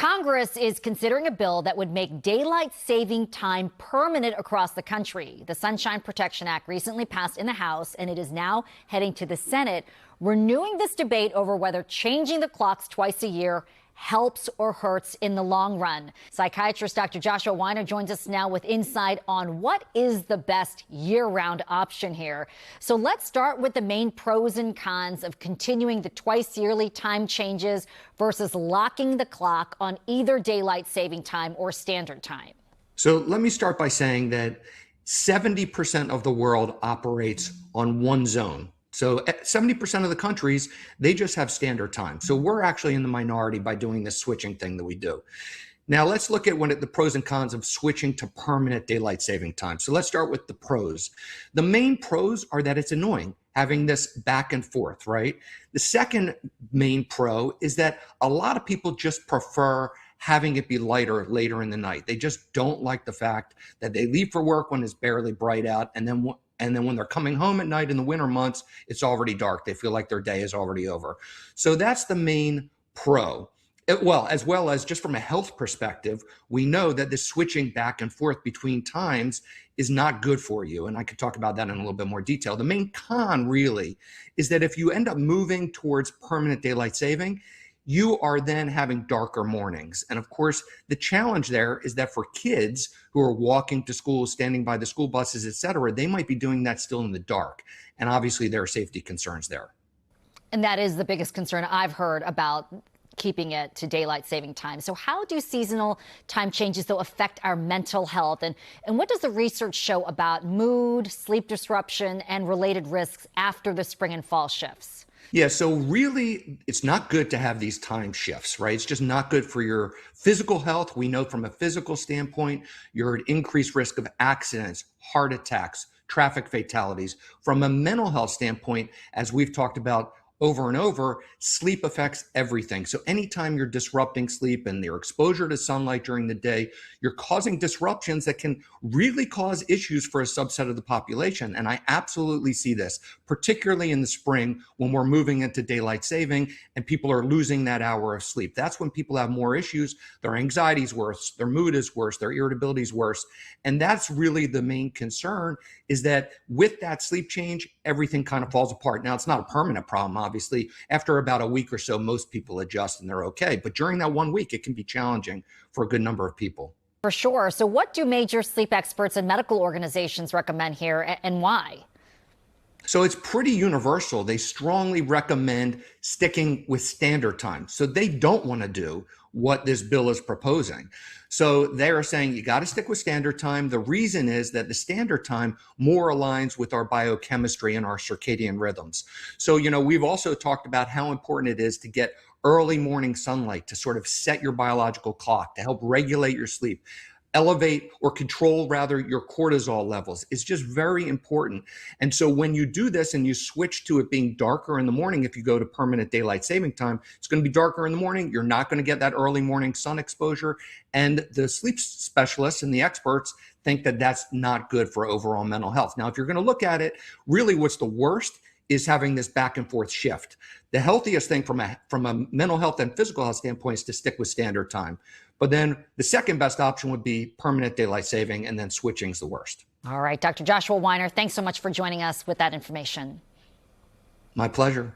Congress is considering a bill that would make daylight saving time permanent across the country. The Sunshine Protection Act recently passed in the House, and it is now heading to the Senate, renewing this debate over whether changing the clocks twice a year helps or hurts in the long run. Psychiatrist Dr. Joshua Weiner joins us now with insight on what is the best year-round option here. So let's start with the main pros and cons of continuing the twice-yearly time changes versus locking the clock on either daylight saving time or standard time. So let me start by saying that 70% of the world operates on one zone. So 70% of the countries, they just have standard time. So we're actually in the minority by doing this switching thing that we do. Now let's look at the pros and cons of switching to permanent daylight saving time. So let's start with the pros. The main pros are that it's annoying having this back and forth, right? The second main pro is that a lot of people just prefer having it be lighter later in the night. They just don't like the fact that they leave for work when it's barely bright out, and then when they're coming home at night in the winter months, it's already dark. They feel like their day is already over. So that's the main pro. As well as just from a health perspective, we know that the switching back and forth between times is not good for you. And I could talk about that in a little bit more detail. The main con really is that if you end up moving towards permanent daylight saving, you are then having darker mornings. And of course, the challenge there is that for kids who are walking to school, standing by the school buses, et cetera, they might be doing that still in the dark. And obviously there are safety concerns there. And that is the biggest concern I've heard about keeping it to daylight saving time. So how do seasonal time changes, though, affect our mental health? And what does the research show about mood, sleep disruption, and related risks after the spring and fall shifts? Yeah, so really, it's not good to have these time shifts, right? It's just not good for your physical health. We know from a physical standpoint, you're at increased risk of accidents, heart attacks, traffic fatalities. From a mental health standpoint, as we've talked about over and over, sleep affects everything. So anytime you're disrupting sleep and your exposure to sunlight during the day, you're causing disruptions that can really cause issues for a subset of the population. And I absolutely see this, particularly in the spring when we're moving into daylight saving and people are losing that hour of sleep. That's when people have more issues. Their anxiety is worse, their mood is worse, their irritability is worse. And that's really the main concern, is that with that sleep change, everything kind of falls apart. Now, it's not a permanent problem, obviously. After about a week or so, most people adjust and they're okay. But during that 1 week, it can be challenging for a good number of people. For sure. So what do major sleep experts and medical organizations recommend here, and why? So it's pretty universal. They strongly recommend sticking with standard time. So they don't want to do what this bill is proposing. So they are saying you got to stick with standard time. The reason is that the standard time more aligns with our biochemistry and our circadian rhythms. So, we've also talked about how important it is to get early morning sunlight to sort of set your biological clock, to help regulate your sleep, elevate or control rather your cortisol levels. Is just very important. And so when you do this and you switch to it being darker in the morning, if you go to permanent daylight saving time, it's going to be darker in the morning. You're not going to get that early morning sun exposure. And the sleep specialists and the experts think that that's not good for overall mental health. Now, if you're going to look at it, really what's the worst is having this back and forth shift. The healthiest thing from a mental health and physical health standpoint is to stick with standard time. But then the second best option would be permanent daylight saving, and then switching is the worst. All right, Dr. Joshua Weiner, thanks so much for joining us with that information. My pleasure.